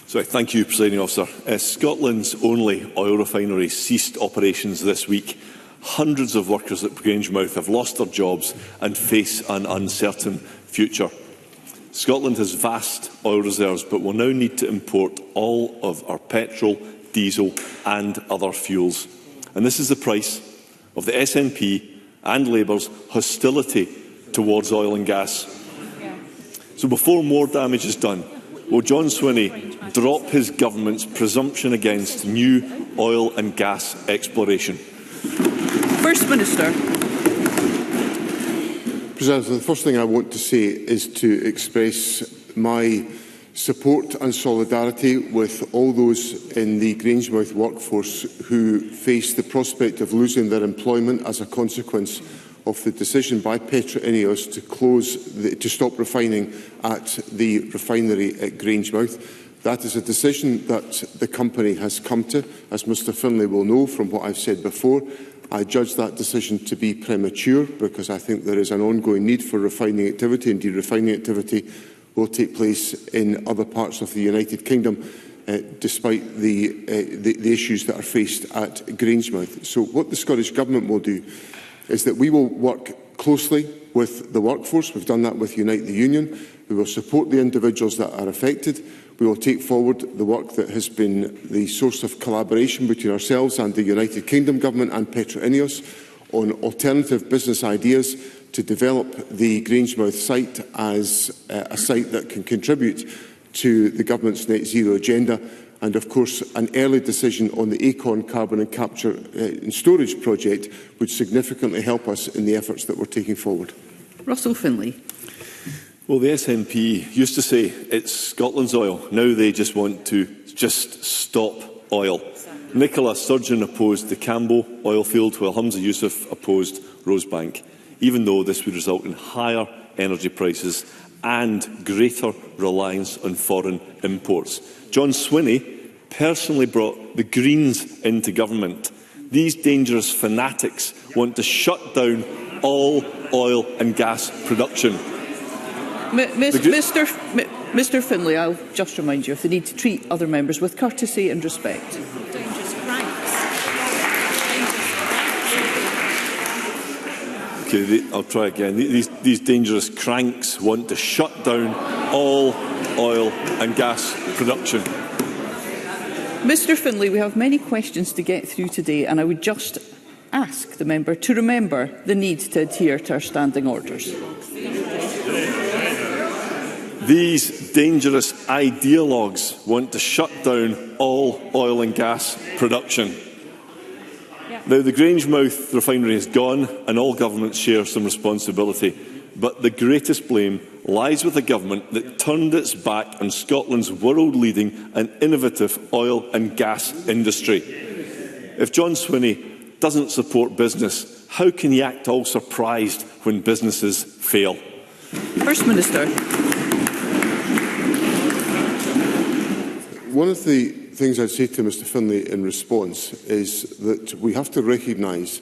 Thank you, Presiding Officer. Scotland's only oil refinery ceased operations this week. Hundreds of workers at Grangemouth have lost their jobs and face an uncertain future. Scotland has vast oil reserves, but will now need to import all of our petrol, diesel and other fuels. And this is the price of the SNP and Labour's hostility towards oil and gas. So before more damage is done, will John Swinney drop his government's presumption against new oil and gas exploration? First Minister. President, the first thing I want to say is to express my support and solidarity with all those in the Grangemouth workforce who face the prospect of losing their employment as a consequence of the decision by Petroineos to stop refining at the refinery at Grangemouth. That is a decision that the company has come to, as Mr Finlay will know from what I've said before. I judge that decision to be premature because I think there is an ongoing need for refining activity. Indeed, refining activity will take place in other parts of the United Kingdom, despite the issues that are faced at Grangemouth. So what the Scottish Government will do is that we will work closely with the workforce. We've done that with Unite the Union. We will support the individuals that are affected. We will take forward the work that has been the source of collaboration between ourselves and the United Kingdom Government and Petroineos on alternative business ideas to develop the Grangemouth site as a site that can contribute to the Government's net zero agenda. And of course, an early decision on the Acorn carbon and capture and storage project would significantly help us in the efforts that we're taking forward. Russell Finlay. Well, the SNP used to say it's Scotland's oil. Now they just want to stop oil. Nicola Sturgeon opposed the Cambo oil field, while Humza Yousaf opposed Rosebank, even though this would result in higher energy prices and greater reliance on foreign imports. John Swinney personally brought the Greens into government. These dangerous fanatics want to shut down all oil and gas production. Mr Finlay, I'll just remind you of the need to treat other members with courtesy and respect. Okay, I'll try again. These dangerous cranks want to shut down all oil and gas production. Mr Finlay, we have many questions to get through today, and I would just ask the member to remember the need to adhere to our standing orders. These dangerous ideologues want to shut down all oil and gas production. Now, the Grangemouth refinery is gone and all governments share some responsibility. But the greatest blame lies with the government that turned its back on Scotland's world-leading and innovative oil and gas industry. If John Swinney doesn't support business, how can he act all surprised when businesses fail? First Minister. One of the things I'd say to Mr Finlay in response is that we have to recognise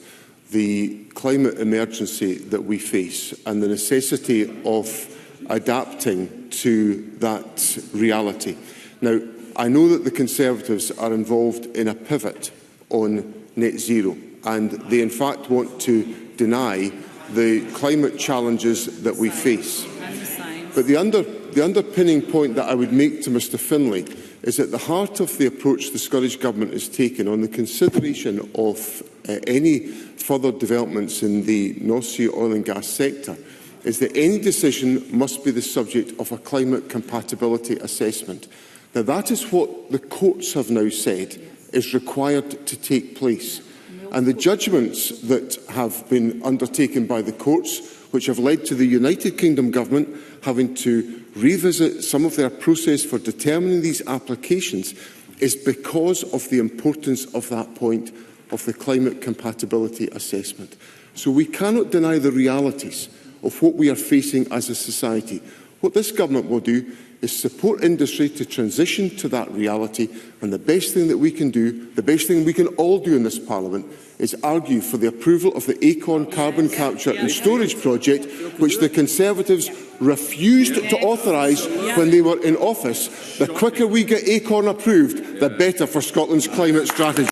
the climate emergency that we face and the necessity of adapting to that reality. Now, I know that the Conservatives are involved in a pivot on net zero, and they in fact want to deny the climate challenges that we face. But the underpinning point that I would make to Mr Finlay is at the heart of the approach the Scottish Government has taken on the consideration of any further developments in the North Sea oil and gas sector is that any decision must be the subject of a climate compatibility assessment. Now, that is what the courts have now said is required to take place. And the judgments that have been undertaken by the courts, which have led to the United Kingdom Government having to revisit some of their process for determining these applications, is because of the importance of that point of the climate compatibility assessment. So we cannot deny the realities of what we are facing as a society. What this government will do is support industry to transition to that reality, and the best thing that we can do, the best thing we can all do in this Parliament, is argue for the approval of the Acorn carbon capture and storage project, which the Conservatives refused to authorise when they were in office. The quicker we get ACORN approved, the better for Scotland's climate strategy.